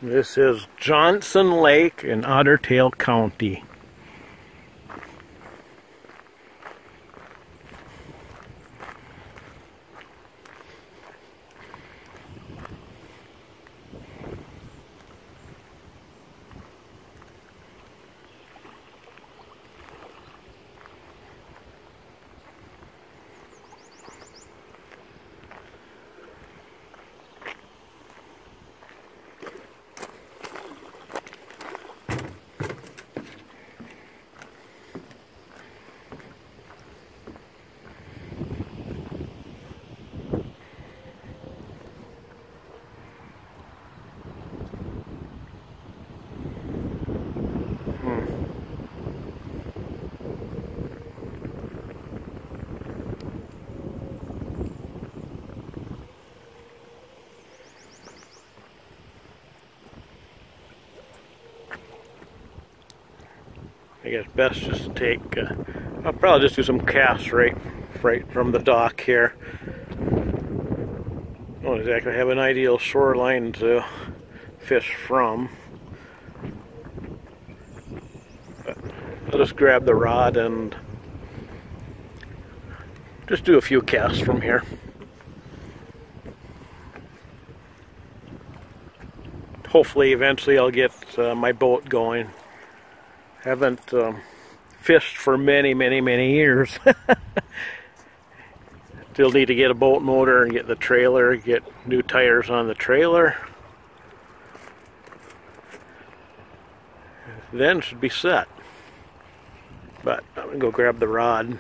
This is Johnson Lake in Otter Tail County. I guess best just to take, I'll probably just do some casts right from the dock here. Don't exactly have an ideal shoreline to fish from, but I'll just grab the rod and just do a few casts from here. Hopefully eventually I'll get my boat going. Haven't fished for many years. Still need to get a boat motor and get the trailer, get new tires on the trailer. Then should be set. But I'm gonna go grab the rod.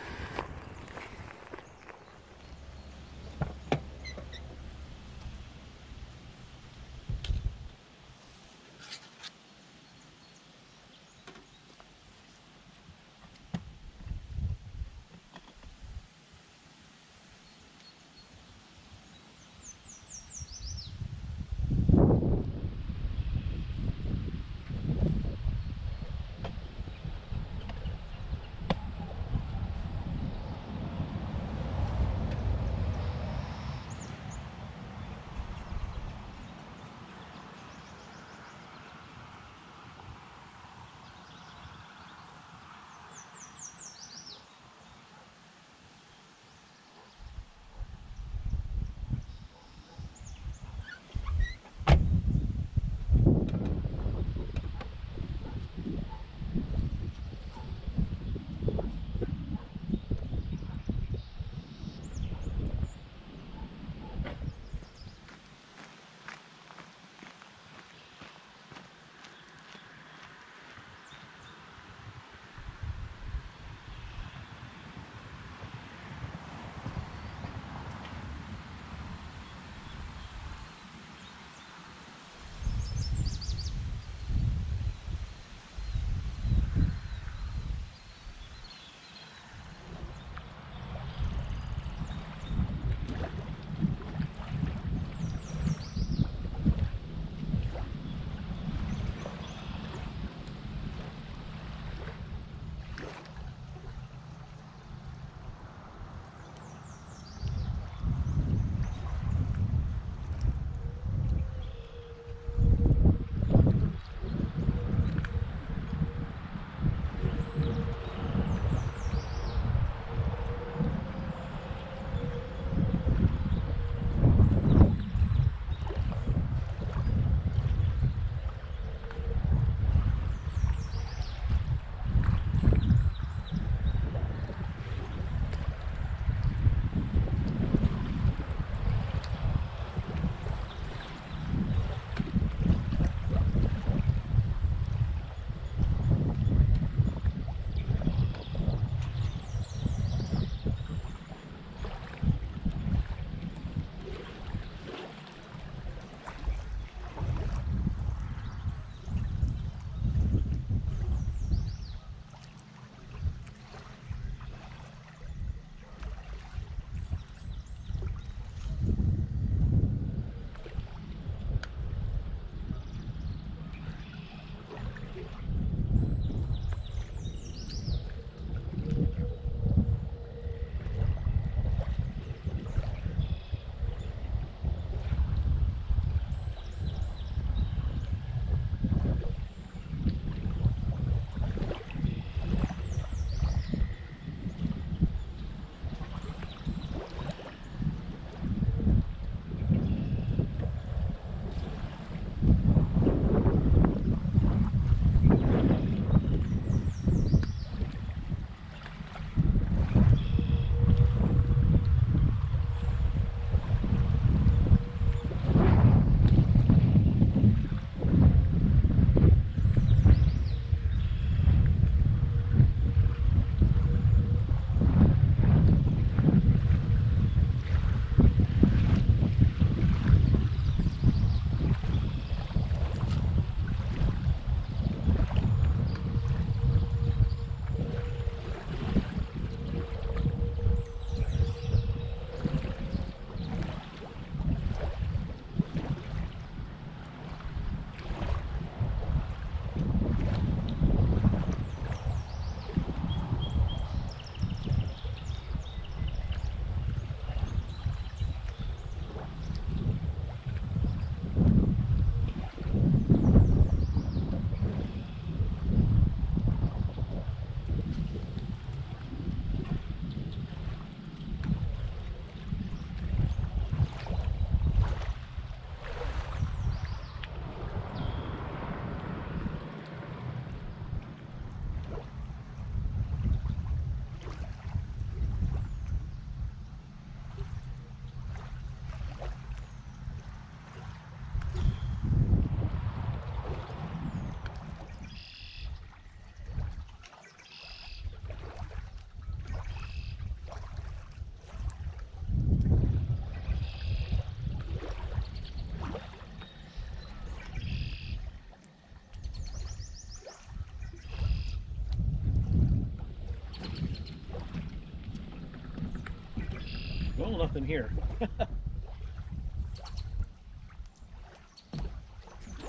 nothing here.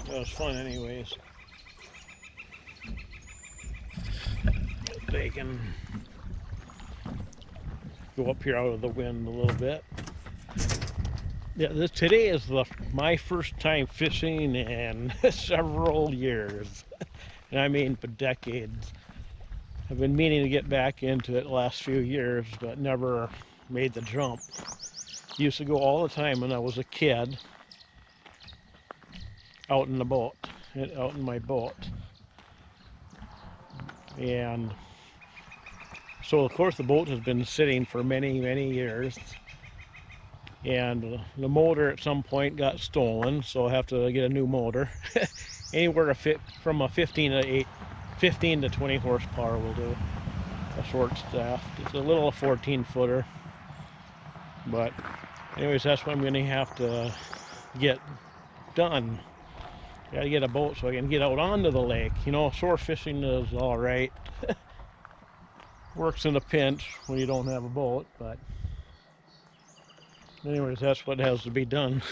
That was fun anyways. They can go up here out of the wind a little bit. Yeah, today is my first time fishing in several years. And I mean for decades. I've been meaning to get back into it the last few years, but never made the jump. Used to go all the time when I was a kid, out in the boat, out in my boat. And so of course the boat has been sitting for many, many years. And the motor at some point got stolen, so I have to get a new motor. Anywhere from a 15 to 20 horsepower will do. A short staff. It's a little 14-footer. But anyways, that's what I'm going to have to get done. Got to get a boat so I can get out onto the lake. You know, shore fishing is all right. Works in a pinch when you don't have a boat, but anyways, that's what has to be done.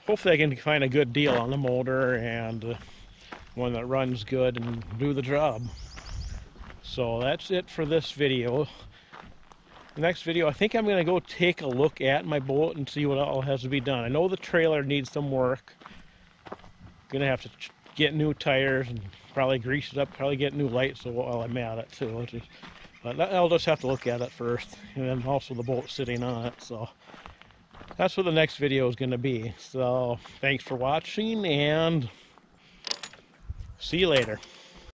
Hopefully I can find a good deal on the motor and one that runs good and do the job. So that's it for this video. The next video, I think I'm going to go take a look at my boat and see what all has to be done. I know the trailer needs some work. Going to have to get new tires and probably grease it up, probably get new lights while I'm at it too. But I'll just have to look at it first, and then also the boat sitting on it. So that's what the next video is going to be. So thanks for watching, and see you later.